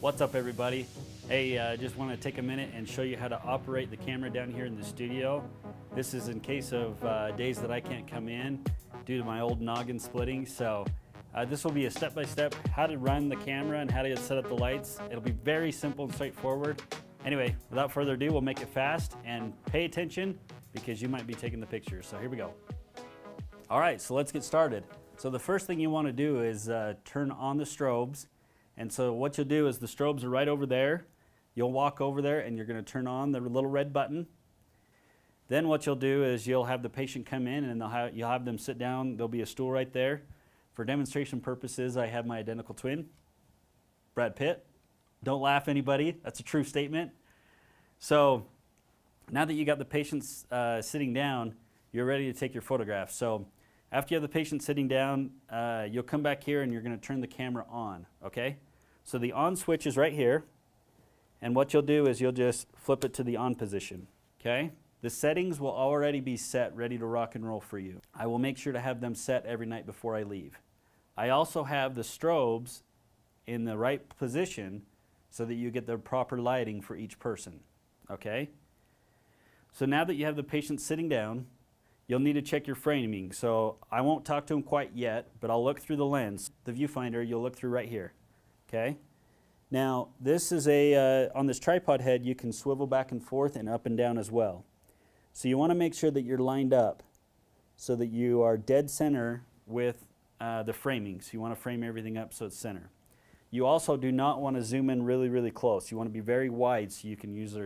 What's up, everybody? Hey, just want to take a minute and show you how to operate the camera down here in the studio. This is in case of days that I can't come in due to my old noggin splitting. So this will be a step-by-step how to run the camera and how to set up the lights. It'll be very simple and straightforward. Anyway, without further ado, we'll make it fast and pay attention because you might be taking the pictures. So here we go. All right, so let's get started. So the first thing you want to do is turn on the strobes. And so what you'll do is the strobes are right over there. You'll walk over there and you're going to turn on the little red button. Then what you'll do is you'll have the patient come in and you'll have them sit down. There'll be a stool right there. For demonstration purposes, I have my identical twin, Brad Pitt. Don't laugh, anybody. That's a true statement. So now that you got the patients sitting down, you're ready to take your photograph. So after you have the patient sitting down, you'll come back here and you're going to turn the camera on, okay? So the on switch is right here. And what you'll do is you'll just flip it to the on position, okay? The settings will already be set, ready to rock and roll for you. I will make sure to have them set every night before I leave. I also have the strobes in the right position so that you get the proper lighting for each person, okay? So now that you have the patient sitting down, you'll need to check your framing. So I won't talk to them quite yet, but I'll look through the lens. The viewfinder, you'll look through right here, okay? Now, this is on this tripod head, you can swivel back and forth and up and down as well. So you want to make sure that you're lined up so that you are dead center with the framing. So you want to frame everything up so it's center. You also do not want to zoom in really, really close. You want to be very wide so you can use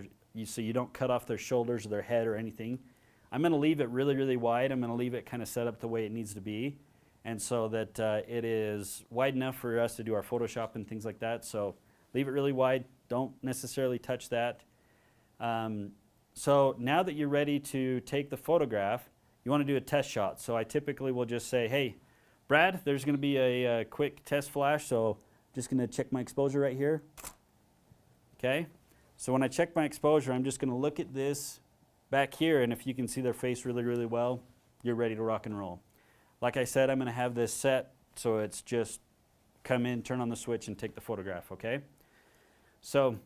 so you don't cut off their shoulders or their head or anything. I'm going to leave it really, really wide. I'm going to leave it kind of set up the way it needs to be, and so that it is wide enough for us to do our Photoshop and things like that. So leave it really wide. Don't necessarily touch that. So now that you're ready to take the photograph, you want to do a test shot. So I typically will just say, hey, Brad, there's going to be a quick test flash, so just going to check my exposure right here. Okay? So when I check my exposure, I'm just going to look at this back here, and if you can see their face really, really well, you're ready to rock and roll. Like I said, I'm going to have this set so it's just come in, turn on the switch, and take the photograph, okay? So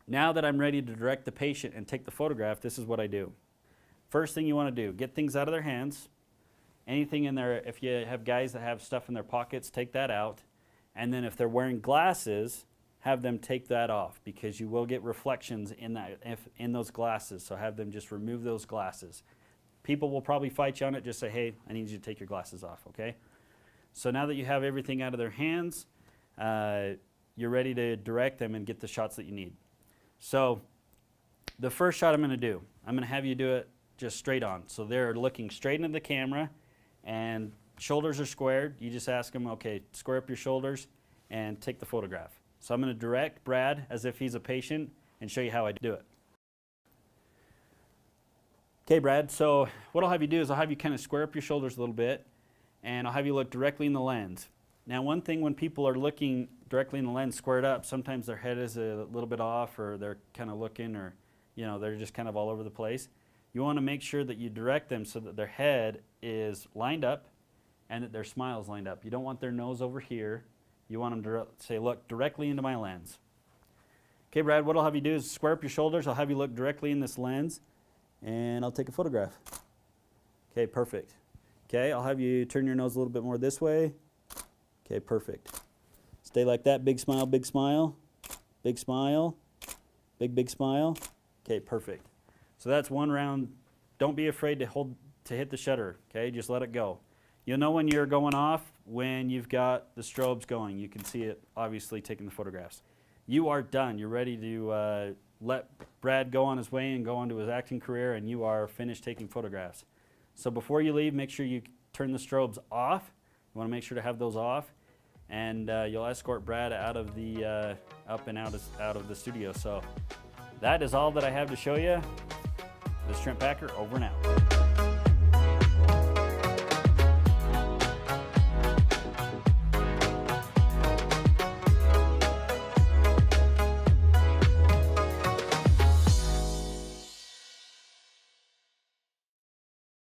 now that I'm ready to direct the patient and take the photograph, this is what I do. First thing you want to do, get things out of their hands. Anything in there, if you have guys that have stuff in their pockets, take that out. And then if they're wearing glasses, have them take that off because you will get reflections in those glasses. So have them just remove those glasses. People will probably fight you on it. Just say, hey, I need you to take your glasses off, okay? So now that you have everything out of their hands, you're ready to direct them and get the shots that you need. So the first shot I'm going to do, I'm going to have you do it just straight on. So they're looking straight into the camera and shoulders are squared. You just ask them, okay, square up your shoulders and take the photograph. So I'm going to direct Brad as if he's a patient and show you how I do it. Okay, Brad, so what I'll have you do is I'll have you kind of square up your shoulders a little bit and I'll have you look directly in the lens. Now, one thing when people are looking directly in the lens squared up, sometimes their head is a little bit off or they're kind of looking or, you know, they're just kind of all over the place. You want to make sure that you direct them so that their head is lined up and that their smile is lined up. You don't want their nose over here. You want them to say, look directly into my lens. Okay, Brad, what I'll have you do is square up your shoulders. I'll have you look directly in this lens and I'll take a photograph. Okay, perfect. Okay, I'll have you turn your nose a little bit more this way. Okay, perfect. Stay like that. Big smile, big smile, big smile, big smile. Okay, perfect. So that's one round. Don't be afraid to hit the shutter, okay? Just let it go. You'll know when you're going off when you've got the strobes going. You can see it obviously taking the photographs. You are done. You're ready to let Brad go on his way and go on to his acting career, and you are finished taking photographs. So before you leave, make sure you turn the strobes off. You want to make sure to have those off, and you'll escort Brad out of the up and out of the studio. So that is all that I have to show you. This is Trent Packer, over and out.